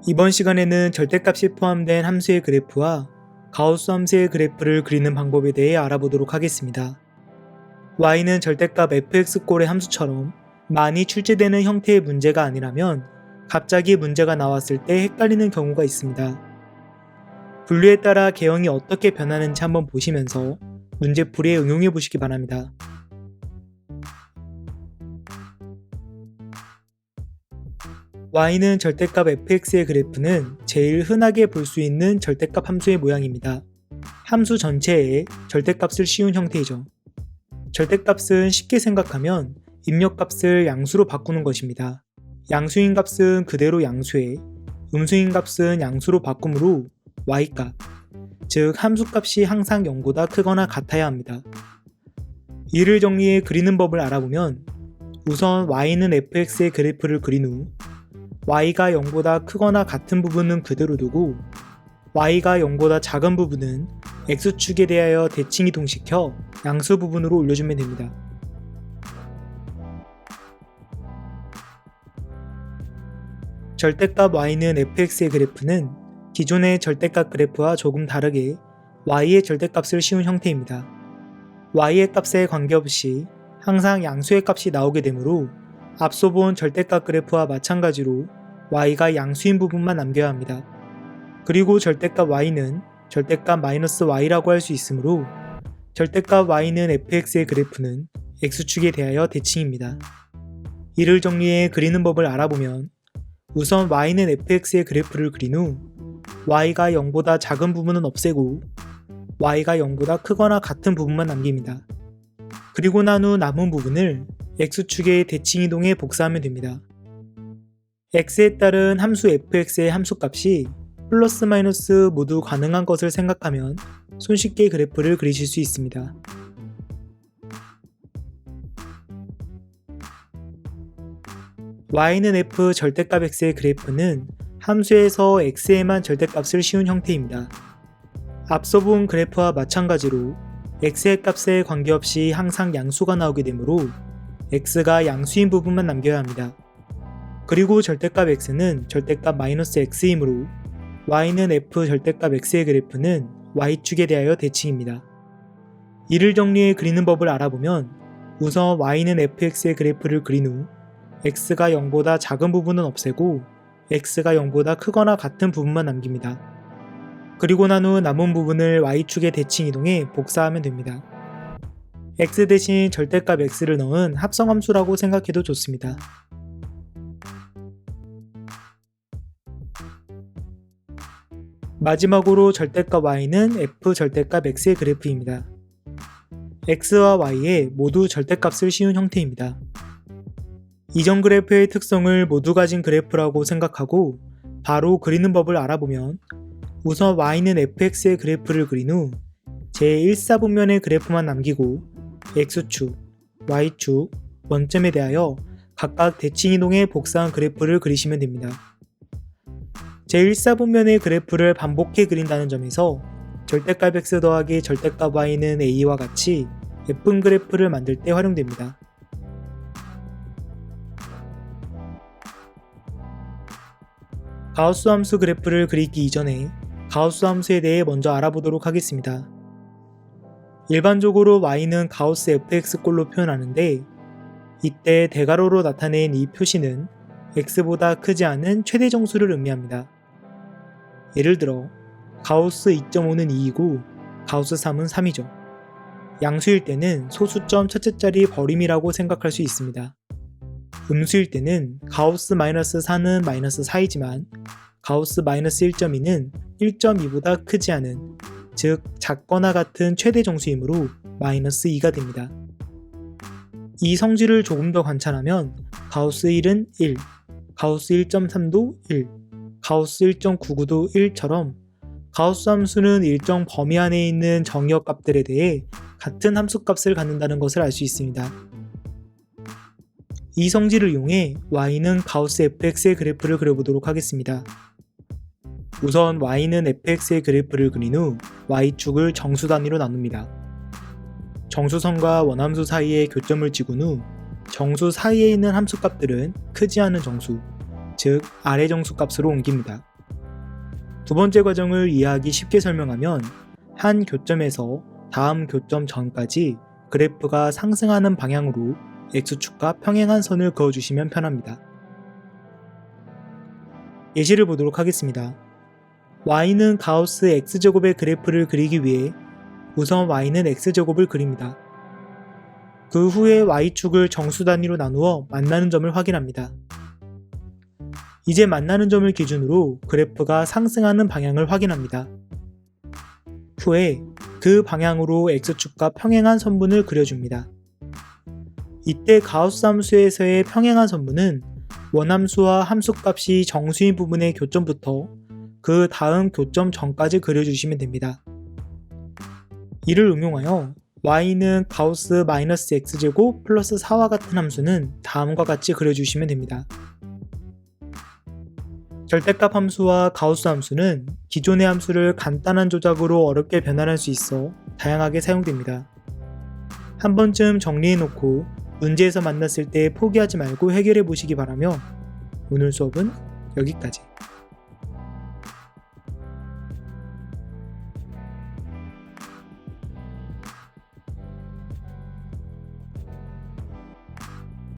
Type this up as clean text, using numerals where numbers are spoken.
이번 시간에는 절대값이 포함된 함수의 그래프와 가우스 함수의 그래프를 그리는 방법에 대해 알아보도록 하겠습니다. y는 절대값 fx꼴의 함수처럼 많이 출제되는 형태의 문제가 아니라면 갑자기 문제가 나왔을 때 헷갈리는 경우가 있습니다. 분류에 따라 개형이 어떻게 변하는지 한번 보시면서 문제풀이에 응용해 보시기 바랍니다. y는 절대값 fx의 그래프는 제일 흔하게 볼 수 있는 절대값 함수의 모양입니다. 함수 전체에 절대값을 씌운 형태이죠. 절대값은 쉽게 생각하면 입력값을 양수로 바꾸는 것입니다. 양수인 값은 그대로 양수에, 음수인 값은 양수로 바꾸므로 y값, 즉 함수값이 항상 0보다 크거나 같아야 합니다. 이를 정리해 그리는 법을 알아보면 우선 y는 fx의 그래프를 그린 후 y가 0보다 크거나 같은 부분은 그대로 두고 y가 0보다 작은 부분은 x축에 대하여 대칭이동시켜 양수 부분으로 올려주면 됩니다. 절대값 y는 fx의 그래프는 기존의 절대값 그래프와 조금 다르게 y의 절대값을 씌운 형태입니다. y의 값에 관계없이 항상 양수의 값이 나오게 되므로 앞서 본 절대값 그래프와 마찬가지로 y가 양수인 부분만 남겨야 합니다. 그리고 절대값 y는 절대값 -y라고 할 수 있으므로 절대값 y는 fx의 그래프는 x축에 대하여 대칭입니다. 이를 정리해 그리는 법을 알아보면 우선 y는 fx의 그래프를 그린 후 y가 0보다 작은 부분은 없애고 y가 0보다 크거나 같은 부분만 남깁니다. 그리고 난 후 남은 부분을 x축의 대칭이동에 복사하면 됩니다. x에 따른 함수 fx의 함수값이 플러스 마이너스 모두 가능한 것을 생각하면 손쉽게 그래프를 그리실 수 있습니다. y는 f 절대값 x의 그래프는 함수에서 x에만 절대값을 씌운 형태입니다. 앞서 본 그래프와 마찬가지로 x의 값에 관계없이 항상 양수가 나오게 되므로 x가 양수인 부분만 남겨야 합니다. 그리고 절대값 x는 절대값 -x이므로 y는 f 절대값 x의 그래프는 y축에 대하여 대칭입니다. 이를 정리해 그리는 법을 알아보면 우선 y는 fx의 그래프를 그린 후 x가 0보다 작은 부분은 없애고 x가 0보다 크거나 같은 부분만 남깁니다. 그리고 난 후 남은 부분을 y축의 대칭이동에 복사하면 됩니다. x 대신 절대값 x를 넣은 합성함수라고 생각해도 좋습니다. 마지막으로 절대값 y는 f 절대값 x의 그래프입니다. x와 y에 모두 절대값을 씌운 형태입니다. 이전 그래프의 특성을 모두 가진 그래프라고 생각하고 바로 그리는 법을 알아보면 우선 y는 fx의 그래프를 그린 후 제1사분면의 그래프만 남기고 x축, y축, 원점에 대하여 각각 대칭이동에 복사한 그래프를 그리시면 됩니다. 제1사분면의 그래프를 반복해 그린다는 점에서 절대값 x 더하기 절대값 y는 a와 같이 예쁜 그래프를 만들 때 활용됩니다. 가우스 함수 그래프를 그리기 이전에 가우스 함수에 대해 먼저 알아보도록 하겠습니다. 일반적으로 y는 가우스 fx꼴로 표현하는데 이때 대괄호로 나타낸 이 표시는 x보다 크지 않은 최대 정수를 의미합니다. 예를 들어 가우스 2.5는 2이고 가우스 3은 3이죠. 양수일 때는 소수점 첫째 자리 버림이라고 생각할 수 있습니다. 음수일 때는 가우스 -4는 -4이지만 가우스 -1.2는 1.2보다 크지 않은, 즉 작거나 같은 최대 정수이므로 -2가 됩니다. 이 성질을 조금 더 관찰하면 가우스 1은 1, 가우스 1.3도 1, 가우스 1.99도 1처럼 가우스 함수는 일정 범위 안에 있는 정의역 값들에 대해 같은 함수값을 갖는다는 것을 알 수 있습니다. 이 성질을 이용해 y는 가우스 fx의 그래프를 그려보도록 하겠습니다. 우선 y는 fx의 그래프를 그린 후 y축을 정수 단위로 나눕니다. 정수선과 원함수 사이에 교점을 찍은 후 정수 사이에 있는 함수값들은 크지 않은 정수, 즉 아래 정수값으로 옮깁니다. 두 번째 과정을 이해하기 쉽게 설명하면 한 교점에서 다음 교점 전까지 그래프가 상승하는 방향으로 X축과 평행한 선을 그어주시면 편합니다. 예시를 보도록 하겠습니다. Y는 가우스 X제곱의 그래프를 그리기 위해 우선 Y는 X제곱을 그립니다. 그 후에 Y축을 정수 단위로 나누어 만나는 점을 확인합니다. 이제 만나는 점을 기준으로 그래프가 상승하는 방향을 확인합니다. 후에 그 방향으로 X축과 평행한 선분을 그려줍니다. 이때 가우스 함수에서의 평행한 선분은 원함수와 함수값이 정수인 부분의 교점부터 그 다음 교점 전까지 그려주시면 됩니다. 이를 응용하여 y는 가우스 -x제곱 플러스 4와 같은 함수는 다음과 같이 그려주시면 됩니다. 절대값 함수와 가우스 함수는 기존의 함수를 간단한 조작으로 어렵게 변환할 수 있어 다양하게 사용됩니다. 한 번쯤 정리해놓고 문제에서 만났을 때 포기하지 말고 해결해 보시기 바라며 오늘 수업은 여기까지.